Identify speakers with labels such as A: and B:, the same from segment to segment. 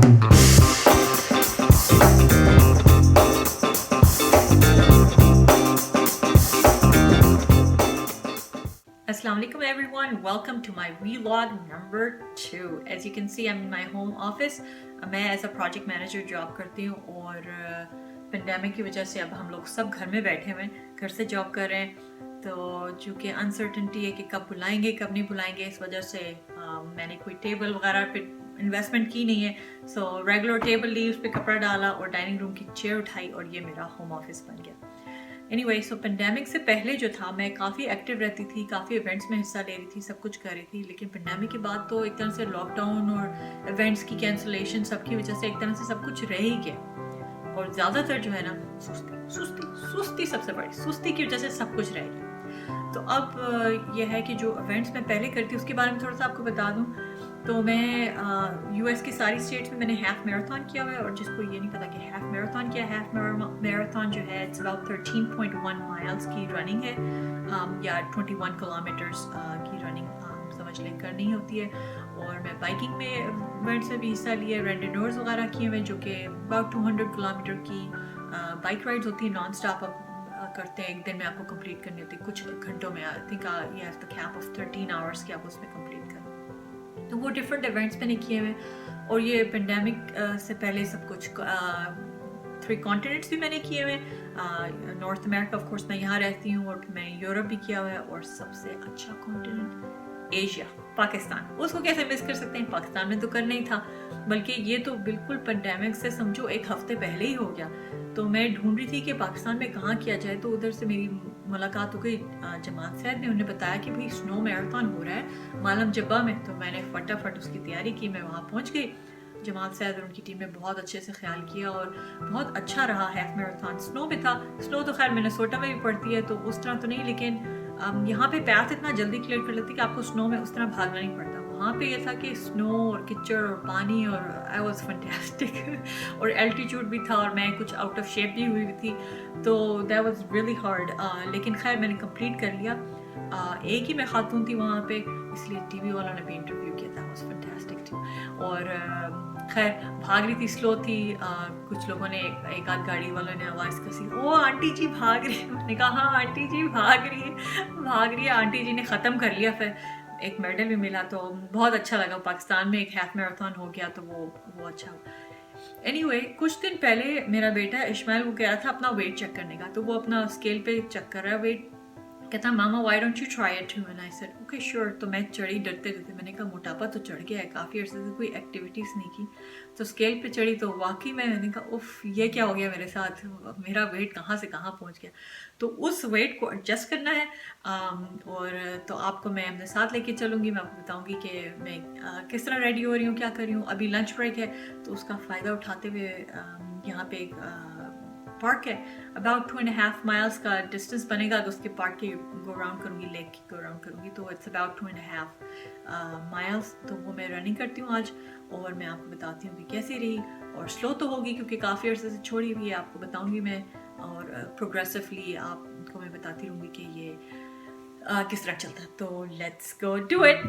A: Assalamualaikum everyone, welcome to my vlog number 2. As you can see, I'm in my home office. मैं as a project manager job करती हूँ और pandemic की वजह से अब हम लोग सब घर में बैठे हुए हैं, घर से जॉब कर रहे हैं। तो चूँकि अनसर्टनिटी है कि कब बुलाएंगे कब नहीं बुलाएंगे, इस वजह से मैंने कोई टेबल वगैरह पे इन्वेस्टमेंट की नहीं है। सो रेगुलर टेबल ली, उस पर कपड़ा डाला और डाइनिंग रूम की चेयर उठाई और ये मेरा होम ऑफिस बन गया। एनीवे, सो पेंडेमिक से पहले जो था मैं काफ़ी एक्टिव रहती थी, काफ़ी इवेंट्स में हिस्सा ले रही थी, सब कुछ कर रही थी। लेकिन पेंडेमिक के बाद तो एक तरह से लॉकडाउन और इवेंट्स की कैंसलेशन सबकी वजह से एक तरह से सब कुछ रह ही गया और ज़्यादातर जो है ना सुस्ती सबसे बड़ी सुस्ती की वजह से सब कुछ रह गया। तो अब यह है कि जो इवेंट्स मैं पहले करती उसके बारे में थोड़ा सा आपको बता दूँ। तो मैं यूएस की सारी स्टेट्स में मैंने हाफ मैराथन किया हुआ है, और जिसको ये नहीं पता कि हाफ मैराथन क्या है, हाफ मैराथन जो है इट्स अबाउट 13.1 माइल्स की रनिंग है, या 21 किलोमीटर्स की रनिंग समझ लें करनी होती है। और मैं बाइकिंग में इवेंट्स में भी हिस्सा लिया, रेंडोर्स वगैरह किए हुए जो कि अबाउट 200 किलोमीटर की बाइक राइड्स होती है, नॉन स्टॉप आप करते हैं, एक दिन में आपको कंप्लीट करनी होती है, कुछ घंटों में। I think you have the cap of 13 hours की आप उसमें कंप्लीट करें। तो वो डिफरेंट इवेंट्स मैंने किए हुए, और ये पेंडेमिक से पहले सब कुछ 3 कॉन्टिनेंट्स भी मैंने किए हुए। नॉर्थ अमेरिका ऑफ कोर्स मैं यहाँ रहती हूँ, और मैं यूरोप भी किया हुआ है, और सबसे अच्छा कॉन्टिनेंट एशिया, पाकिस्तान। उसको कैसे मिस कर सकते हैं, पाकिस्तान में तो करना ही था, बल्कि ये तो बिल्कुल पेंडेमिक से समझो 1 हफ्ते पहले ही हो गया। तो मैं ढूंढ रही थी कि पाकिस्तान में कहाँ किया जाए, तो उधर से मेरी मुलाकात हो गई जमात साहब ने, उन्हें बताया कि भाई स्नो मैराथन हो रहा है मालम जब्बा में। तो मैंने फटाफट उसकी तैयारी की, मैं वहाँ पहुँच गई। जमात साहब और उनकी टीम ने बहुत अच्छे से ख्याल किया और बहुत अच्छा रहा। हाफ मैराथन स्नो में था। स्नो तो खैर मिनेसोटा में भी पड़ती है, तो उस तरह तो नहीं, लेकिन यहाँ पे पैथ इतना जल्दी क्लियर कर लेती कि आपको स्नो में उस तरह भागना नहीं पड़ता। वहाँ पे ये था कि स्नो और कीचड़ और पानी, और आई वॉज फैंटास्टिक और एल्टीट्यूड भी था, और मैं कुछ आउट ऑफ शेप भी हुई थी, तो दैट वाज रियली हार्ड। लेकिन खैर मैंने कंप्लीट कर लिया। एक ही मैं खातून थी वहाँ पे, इसलिए टीवी वालों ने भी इंटरव्यू किया था, वाज फैंटास्टिक थी। और खैर भाग रही थी, स्लो थी। कुछ लोगों ने एक आध गाड़ी वालों ने आवाज़ कसी, ओ आंटी जी भाग रही है। मैंने कहा हाँ आंटी जी भाग रही है। आंटी जी ने ख़त्म कर लिया, फिर एक मेडल भी मिला, तो बहुत अच्छा लगा। पाकिस्तान में एक हाफ मैराथन हो गया, तो वो अच्छा हो। एनीवे, कुछ दिन पहले मेरा बेटा इस्माइल वो कह रहा था अपना वेट चेक करने का, तो वो अपना स्केल पे चेक कर रहा है वेट, कहता मामा why don't you try it too, and I said okay sure. तो मैं चढ़ी डरते डरते, मैंने कहा मोटापा तो चढ़ गया है, काफ़ी अर्से से कोई एक्टिविटीज़ नहीं की। तो स्केल पे चढ़ी तो वाकई में मैंने कहा उफ ये क्या हो गया मेरे साथ, मेरा वेट कहाँ से कहाँ पहुँच गया। तो उस वेट को एडजस्ट करना है, और तो आपको मैं अपने साथ लेके चलूँगी। मैं आपको बताऊँगी कि मैं किस तरह रेडी हो रही हूँ, क्या कर रही हूँ। अभी लंच ब्रेक है, तो उसका फ़ायदा उठाते हुए यहाँ पे एक पार्क है, अबाउट 2.5 माइल्स का डिस्टेंस बनेगा, तो उसके पार्क के गो राउंड करूँगी, लेक की गो राउंड करूँगी, तो इट्स अबाउट 2.5 माइल्स। तो वो मैं रनिंग करती हूँ आज, और मैं आपको बताती हूँ कि कैसी रही। और स्लो तो होगी क्योंकि काफ़ी अर्से से छोड़ी हुई है, आपको बताऊँगी मैं, और प्रोग्रेसिवली आपको मैं बताती रहूँगी कि ये किस तरह चलता है। तो let's go do it.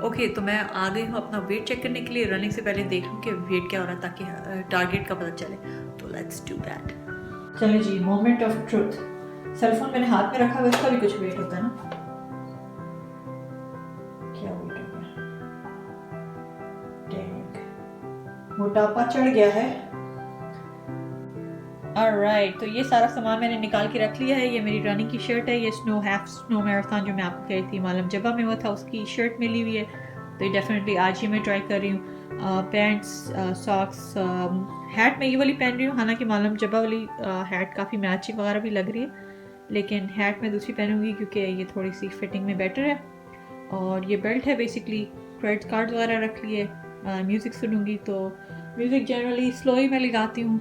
A: Okay, तो मैं आ गई हूँ अपना वेट चेक करने के लिए। रनिंग से पहले देख लूँ कि वेट क्या हो रहा है, ताकि टारगेट का पता चले। तो लेट्स डू दैट। चले जी, मोमेंट ऑफ ट्रूथ। सेलफोन मैंने हाथ में रखा हुआ, इसका भी कुछ वेट होता है ना, क्या वेट होगा, मोटापा चढ़ गया है। ऑलराइट, तो ये सारा सामान मैंने निकाल के रख लिया है। ये मेरी रनिंग की शर्ट है, ये हाफ स्नो मैराथन जो मैं आपको कह रही थी मालम जब्बा में वो था, उसकी शर्ट मिली हुई है, तो ये डेफिनेटली आज ही मैं ट्राई कर रही हूँ। पैंट्स, सॉक्स, हैट मैं ये वाली पहन रही हूँ, हालांकि मालम जब्बा वाली हैट काफ़ी मैचिंग वगैरह भी लग रही है, लेकिन हैट मैं दूसरी पहनूंगी क्योंकि ये थोड़ी सी फिटिंग में बेटर है। और ये बेल्ट है, बेसिकली क्रेडिट कार्ड वगैरह रख लिए। म्यूज़िक सुनूंगी, तो म्यूज़िक जनरली स्लो ही मैं लगाती हूँ,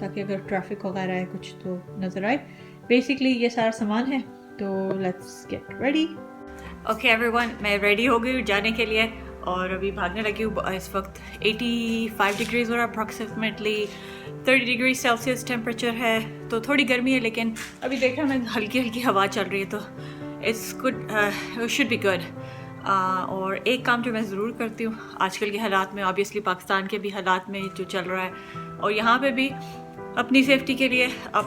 A: ताकि अगर ट्रैफिक वगैरह है कुछ तो नज़र आए। बेसिकली ये सारा सामान है, तो let's get ready. Okay everyone, मैं रेडी हो गई जाने के लिए, और अभी भागने लगी हूँ। इस वक्त 85 डिग्रीज़ और अप्रॉक्सीमेटली 30 डिग्री सेल्सियस टेम्परेचर है, तो थोड़ी गर्मी है, लेकिन अभी देख रहा मैं हल्की हल्की हवा चल रही है, तो it's good, should be good. اور ایک کام جو میں ضرور کرتی ہوں آج کل کے حالات میں, آبویسلی پاکستان کے بھی حالات میں جو چل رہا ہے اور یہاں پہ بھی, اپنی سیفٹی کے لیے اب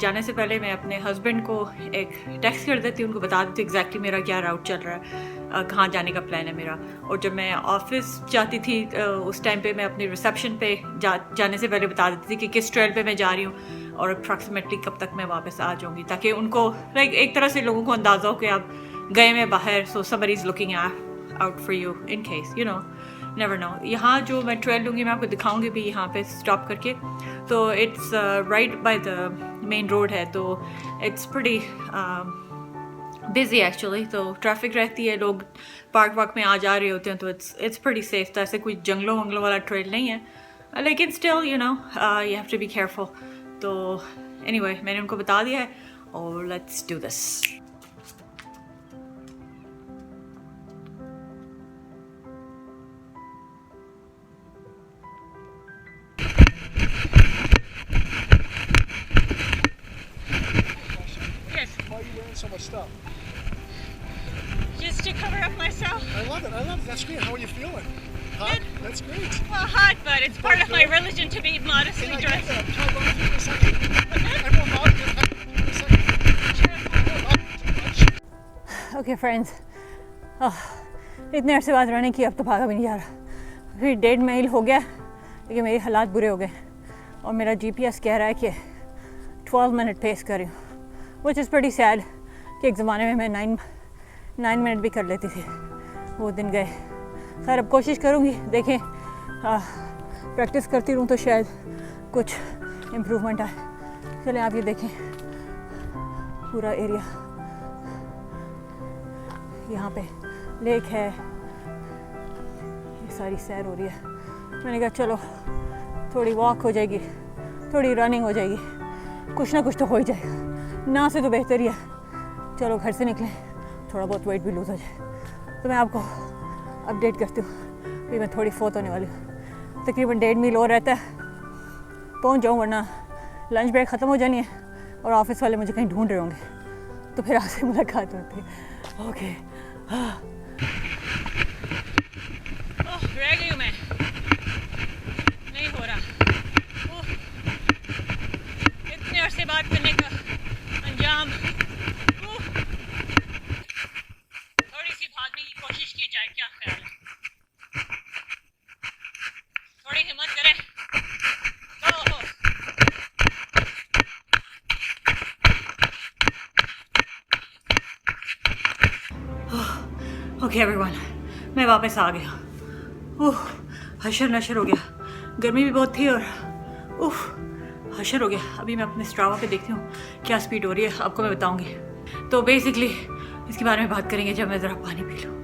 A: جانے سے پہلے میں اپنے ہسبینڈ کو ایک ٹیکسٹ کر دیتی ہوں, ان کو بتا دیتی ہوں ایگزیکٹلی میرا کیا راؤٹ چل رہا ہے, کہاں جانے کا پلان ہے میرا. اور جب میں آفس جاتی تھی اس ٹائم پہ میں اپنی ریسیپشن پہ جانے سے پہلے بتا دیتی تھی کہ کس ٹرین پہ میں جا رہی ہوں اور اپروکسیمیٹلی کب تک میں واپس آ جاؤں گی, تاکہ ان کو لائک ایک طرح سے لوگوں کو اندازہ ہو کہ آپ گئے میں باہر, سو somebody is looking out for you in case, you know, never know. یہاں جو میں ٹرین لوں گی میں آپ کو دکھاؤں گی بھی یہاں پہ اسٹاپ کر کے, تو it's right by the main road ہے, تو اٹس پریٹی بزی ایکچولی, تو ٹریفک رہتی ہے, لوگ پارک واک میں آ جا رہے ہوتے ہیں, تو اٹس پریٹی سیف. تو ایسے کوئی جنگلوں ونگلوں والا ٹرین نہیں ہے, لیکن still you know you have to be careful. تو اینی وے میں نے ان کو بتا دیا ہے, اور let's do this.
B: So much stuff.
A: Just to cover up myself.
B: I love it. That's great. How are you feeling? Hot? That's great.
A: Well, hot, but it's part of my religion to be modestly dressed.
B: Can I get that? Can I go for a second? I will not get a second.
C: Okay friends, اتنے عرصے بعد running کی, اب تو بھاگا بھی نہیں جا رہا. پھر 1.5 میل ہو گیا, لیکن میرے حالات برے ہو گئے اور میرا جی پی ایس کہہ رہا ہے کہ 12 منٹ پیس کر رہی ہوں, وچ از پریٹی سیڈ کہ ایک زمانے میں 9 منٹ بھی کر لیتی تھی. وہ دن گئے. خیر اب کوشش کروں گی, دیکھیں پریکٹس کرتی رہوں تو شاید کچھ امپرومنٹ آئے. چلیں آپ یہ دیکھیں پورا ایریا, یہاں پہ لیک ہے, یہ ساری سیر ہو رہی ہے. میں نے کہا چلو تھوڑی واک ہو جائے گی, تھوڑی رننگ ہو جائے گی, کچھ نہ کچھ تو ہو ہی جائے گا, نہ سے تو بہتر ہی ہے. چلو گھر سے نکلیں, تھوڑا بہت ویٹ بھی لوز ہو جائے. تو میں آپ کو اپڈیٹ کرتی ہوں. ابھی میں تھوڑی فوت ہونے والی ہوں, تقریباً 1.5 میل اور رہتا ہے, پہنچ جاؤں, ورنہ لنچ بریک ختم ہو جانی ہے اور آفس والے مجھے کہیں ڈھونڈ رہے ہوں گے, تو پھر آپ سے ملاقات ہوتی ہے. اوکے
A: رہ گئی ہوں میں, نہیں ہو رہا. اتنے عرصے بعد کرنے کا انجام. تھوڑی سی بھاگنے کی کوشش کی جائے, کیا خیال ہے؟ تھوڑی ہمت کریں. اوکے ایوری ون, میں واپس آ گیا. حشر نشر ہو گیا, گرمی بھی بہت تھی اور حشر ہو گیا. ابھی میں اپنے اسٹراوا پہ دیکھتی ہوں کیا اسپیڈ ہو رہی ہے, آپ کو میں بتاؤں گی. تو بیسکلی اس کے بارے میں بات کریں گے جب میں ذرا پانی پی لوں.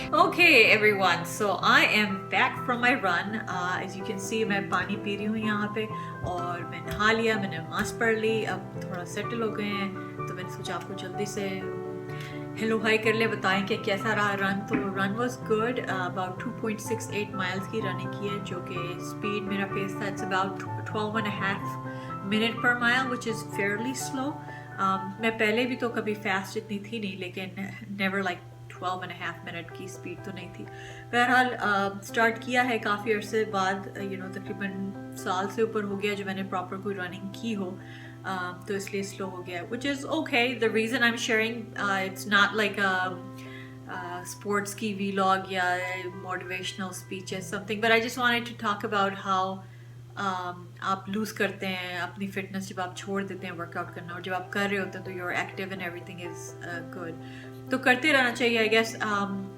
A: Okay everyone, so I am back from my run. As you can see میں پانی پی رہی ہوں یہاں پہ, اور میں نہا لیا, میں نے نماز پڑھ لی, اب تھوڑا سیٹل ہو گئے ہیں, تو میں نے سوچا آپ کو جلدی سے ہیلو ہائی کر لے, بتائیں کہ کیسا رہا رن. تو رن واز گڈ, اباؤٹ 2.68 مائلس کی رننگ کی ہے, جو کہ اسپیڈ میرا پیس تھا اٹس اباؤٹ 12.5 منٹ پر مائل, وچ از فیئرلی سلو. میں پہلے بھی تو کبھی فاسٹ اتنی تھی نہیں, لیکن نیور لائک 12.5 منٹ کی اسپیڈ تو نہیں تھی. بہرحال اسٹارٹ کیا ہے کافی عرصے بعد, تقریباً سال سے اوپر ہو گیا جو میں نے پراپر کوئی رننگ کی ہو, تو اس لیے سلو ہو گیا, which is okay. The reason I'm sharing, it's not like sports کی vlog یا motivational speech or something, but I just wanted to talk about how آپ لوز کرتے ہیں اپنی فٹنس جب آپ چھوڑ دیتے ہیں ورک آؤٹ کرنا, اور جب آپ کر رہے ہوتے ہیں تو you are active and everything is good. تو کرتے رہنا چاہیے آئی گیس.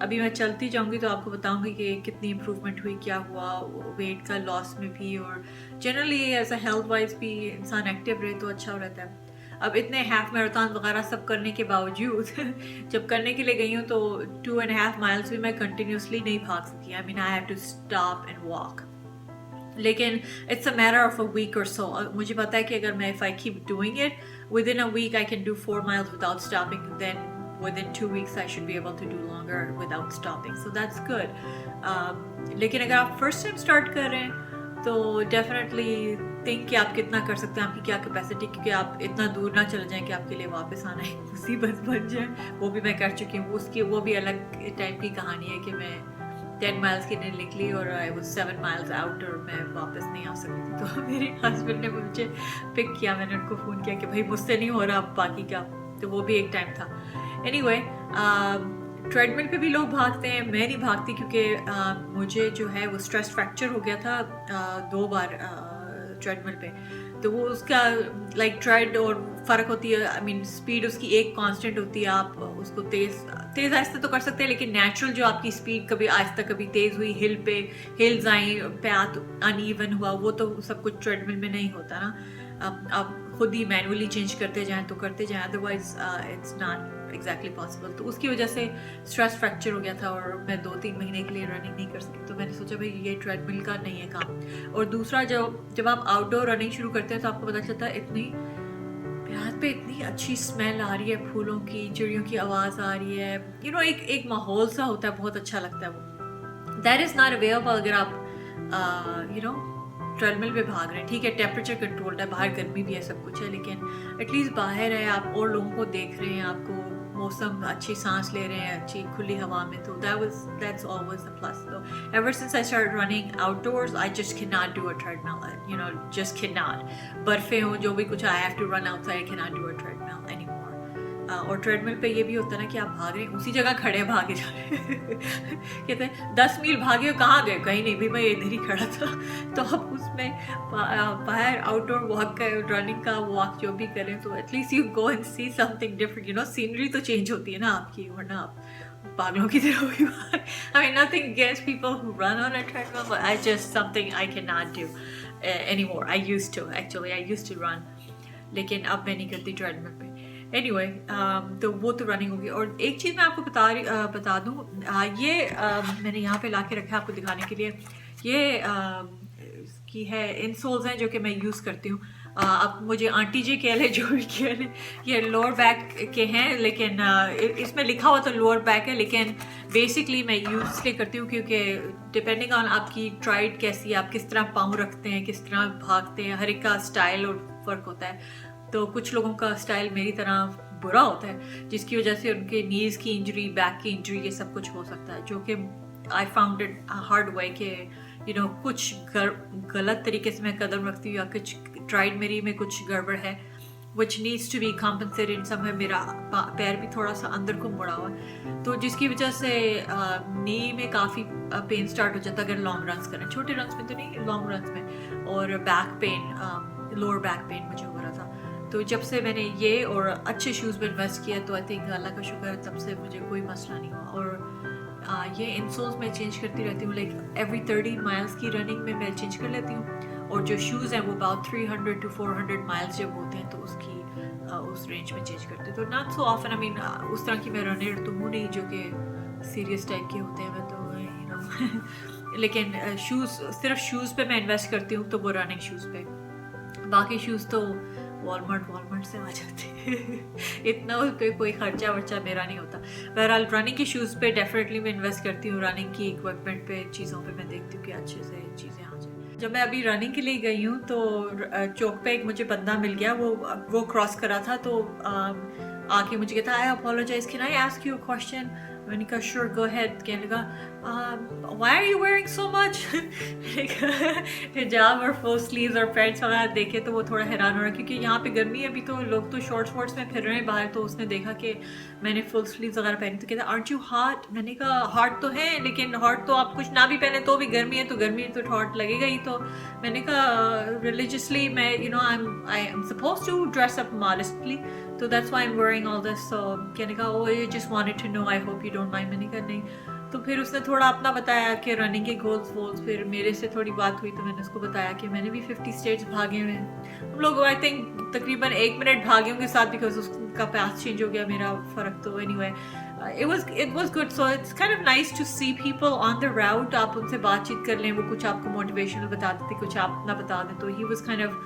A: ابھی میں چلتی جاؤں گی تو آپ کو بتاؤں گی کہ کتنی امپروومنٹ ہوئی, کیا ہوا ویٹ کا لاس میں بھی, اور generally as a health wise بھی انسان ایکٹیو رہے تو اچھا رہتا ہے. اب اتنے ہاف میراتھن وغیرہ سب کرنے کے باوجود جب کرنے کے لیے گئی ہوں تو 2.5 مائلس بھی میں کنٹینیوسلی نہیں بھاگ سکی. I mean I have to stop and walk, لیکن it's a matter of a week or so. مجھے پتا ہے کہ اگر میں if I keep doing it within a week I can do 4 miles without stopping, then within 2 weeks I should be able to do longer without stopping, so that's good. لیکن اگر آپ first time start کر رہے ہیں تو definitely think कि आप कितना कर सकते हैं, आपकी क्या कैपेसिटी, क्योंकि आप इतना दूर ना चले जाएं कि आपके लिए वापस आना एक मुसीबत बन जाए। वो भी मैं कर चुकी हूँ, उसकी वो भी अलग टाइप की कहानी है कि मैं 10 माइल्स के लिए निकली और आई वाज 7 माइल्स आउट और मैं वापस नहीं आ सकती थी। तो मेरे हस्बैंड ने मुझे पिक किया, मैंने उनको फ़ोन किया कि भाई मुझसे नहीं हो रहा अब बाकी का, तो वो भी एक टाइम था। एनीवे ट्रेडमिल पे भी लोग भागते हैं, मैं नहीं भागती क्योंकि मुझे जो है वो स्ट्रेस फ्रैक्चर हो गया था 2 बार ट्रेडमिल पे। तो वो उसका लाइक ट्रेड और फ़र्क होती है, आई मीन स्पीड उसकी एक कांस्टेंट होती है, आप उसको तेज़ आहिस्ता तो कर सकते हैं, लेकिन नेचुरल जो आपकी स्पीड कभी आहिस्ता कभी तेज़ हुई, हिल्स आई, पैथ अनइवन हुआ, वो तो सब कुछ ट्रेडमिल में नहीं होता ना। आप खुद ही मैनुअली चेंज करते जाएं तो करते जाएं, otherwise it's not exactly possible. तो उसकी वजह से स्ट्रेस फ्रैक्चर हो गया था और मैं 2-3 महीने के लिए रनिंग नहीं कर सकी। तो मैंने सोचा भाई ये ट्रेडमिल का नहीं है काम। और दूसरा जब आप आउटडोर रनिंग शुरू करते हैं तो आपको पता चलता है इतनी रात पे इतनी अच्छी स्मेल आ रही है, फूलों की, चिड़ियों की आवाज़ आ रही है, यू नो एक माहौल सा होता है, बहुत अच्छा लगता है वो। दैट इज़ नॉट अवेलेबल अगर आप यू नो ट्रेडमिल पे भाग रहे हैं। ठीक है, टेम्परेचर कंट्रोल्ड है, बाहर गर्मी भी है, सब कुछ है, लेकिन एटलीस्ट बाहर है, आप और लोगों को देख रहे हैं, आपको मौसम अच्छी सांस ले रहे हैं अच्छी खुली हवा में, तो that's always a plus. So ever since I started running outdoors, I just cannot do a treadmill, you know, just cannot. Barfe हो जो भी कुछ, I have to run outside, I cannot do a treadmill anymore. और treadmill पे ये भी होता है ना कि आप भाग रहे हैं उसी जगह खड़े भागे जा रहे हैं कहते हैं 10 मील भागे, कहाँ गए, कहीं नहीं भी, मैं इधर ही खड़ा था। तो आप उसमें बाहर आउटडोर वॉक रनिंग का वॉक जो भी करें तो at least you go and see something different, you know, scenery तो चेंज होती है ना आपकी, वरना आप पागलों की तरह होगी। I mean nothing against people who run on a treadmill, but I just something I cannot do anymore. I used to run, लेकिन अब मैं नहीं करती ट्रेडमिल पे। एनीवे तो वो तो रनिंग होगी। और एक चीज़ मैं आपको बता दूँ, ये मैंने यहाँ पे ला के रखा है आपको दिखाने के लिए, ये की है इनसोल्स हैं जो कि मैं यूज़ करती हूँ। अब मुझे आंटी जी कह लें, जो भी कह लें, ये लोअर बैक के हैं, लेकिन इसमें लिखा हुआ तो लोअर बैक है, लेकिन बेसिकली मैं यूज़ इसलिए करती हूँ क्योंकि डिपेंडिंग ऑन आपकी ट्राइड कैसी है, आप किस तरह पाँव रखते हैं, किस तरह भागते हैं, हर एक का स्टाइल और फ़र्क होता है। तो कुछ लोगों का स्टाइल मेरी तरह बुरा होता है, जिसकी वजह से उनके नीज़ की इंजरी, बैक की इंजरी, ये सब कुछ हो सकता है, जो कि I found it hard way के यू नो कुछ गलत तरीके से मैं कदम रखती हूँ या कुछ ट्राइड मेरी में कुछ गड़बड़ है, which needs to be compensated. समय मेरा पैर भी थोड़ा सा अंदर को मुड़ा हुआ है, तो जिसकी वजह से नी में काफ़ी पेन स्टार्ट हो जाता है अगर लॉन्ग रन्स करें, छोटे रन्स में तो नहीं, लॉन्ग रन्स में। और back pain, lower back pain मुझे हो रहा था। तो जब से मैंने ये और अच्छे शूज़ में इन्वेस्ट किया तो आई थिंक अल्लाह का शुक्र है, तब से मुझे कोई मसला नहीं हुआ। और ये इंसोल्स मैं चेंज करती रहती हूँ, लाइक एवरी 30 माइल्स की रनिंग में मैं चेंज कर लेती हूँ। और जो शूज़ हैं वो अबाउट 300 to 400 माइल्स जब होते हैं तो उसकी उस रेंज में चेंज करती हूँ। तो not so often, I mean उस तरह की मैं रनर तो हूँ नहीं जो कि सीरियस टाइप के होते हैं, मैं तो यू नो लेकिन शूज़, सिर्फ शूज़ पे मैं इन्वेस्ट करती हूँ तो वो रनिंग शूज़ पे, बाकी शूज़ तो वॉलमार्ट से आ जाते हैं इतना उस पर कोई खर्चा वर्चा मेरा नहीं होता। बहरहाल रनिंग के शूज़ पे डेफिनेटली मैं इन्वेस्ट करती हूँ, रनिंग की इक्विपमेंट पे, चीज़ों पे मैं देखती हूँ कि अच्छे से चीज़ें आ जाए। जब मैं अभी रनिंग के लिए गई हूँ तो चौक पे एक मुझे बंदा मिल गया, वो क्रॉस करा था, तो आके मुझे कहता I apologize, can I ask you a question? मैंने कहा श्योर गो अहेड। कहने लगा why are you wearing so much? हिजाब और फुल स्लीव्स और पैंट्स वगैरह देखे तो वो थोड़ा हैरान हो रहा है, क्योंकि यहाँ पे गर्मी है अभी, तो लोग तो शॉर्ट्स में फिर रहे हैं बाहर, तो उसने देखा कि मैंने फुल स्लीव्स वगैरह पहनी तो कहता आर्ट यू हॉट? मैंने कहा हॉट तो है, लेकिन हॉट तो आप कुछ ना भी पहने तो भी गर्मी है, तो गर्मी तो हॉट लगेगा ही। तो मैंने कहा रिलीजियसली मैं you know I am suppose to dress up modestly, तो that's why I am wearing all this. So कहने का oh you just wanted to know, I hope you don't mind. मैंने कहा नहीं। तो फिर उसने थोड़ा अपना बताया कि रनिंग के गोल्स वोल्स, फिर मेरे से थोड़ी बात हुई तो मैंने उसको बताया कि मैंने भी 50 स्टेट्स भागे हुए हैं। हम लोग आई थिंक तकरीबन 1 मिनट भागे होंगे साथ, बिकॉज उसका पाथ चेंज हो गया, मेरा फ़र्क तो anyway it was good. So it's kind of nice to see people on the route, आप उनसे बातचीत कर लें, वो कुछ आपको मोटिवेशनल बता देते, कुछ आप ना बता दें, तो he was kind of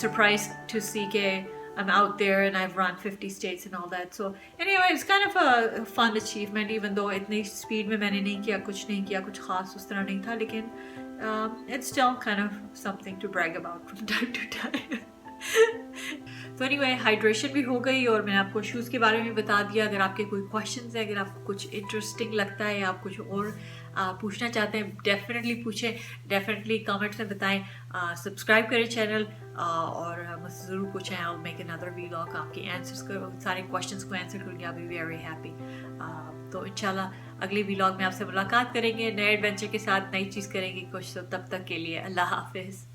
A: surprised to see के I'm out there and I've run 50 states and all that. So anyway, it's kind of a fun achievement, even though itनी speed में मैंने नहीं किया, कुछ खास उस तरह नहीं था, लेकिन it's still kind of something to brag about from time to time. तो anyway, हाइड्रेशन भी हो गई और मैंने आपको शूज़ के बारे में बता दिया. अगर आपके कोई क्वेश्चंस है, अगर आपको कुछ इंटरेस्टिंग लगता है या आप कुछ और पूछना चाहते हैं, डेफिनेटली पूछें, डेफिनेटली कमेंट्स में बताएं. सब्सक्राइब करें चैनल और मुझसे ज़रूर पूछें. I will make another vlog आपके आंसर्स को, सारे क्वेश्चंस को आंसर करूँगी. I will be very happy. तो इंशाल्लाह अगले व्लॉग में आपसे मुलाकात करेंगे, नए एडवेंचर के साथ, नई चीज़ करेंगे कुछ. तो तब तक के लिए अल्लाह हाफिज़.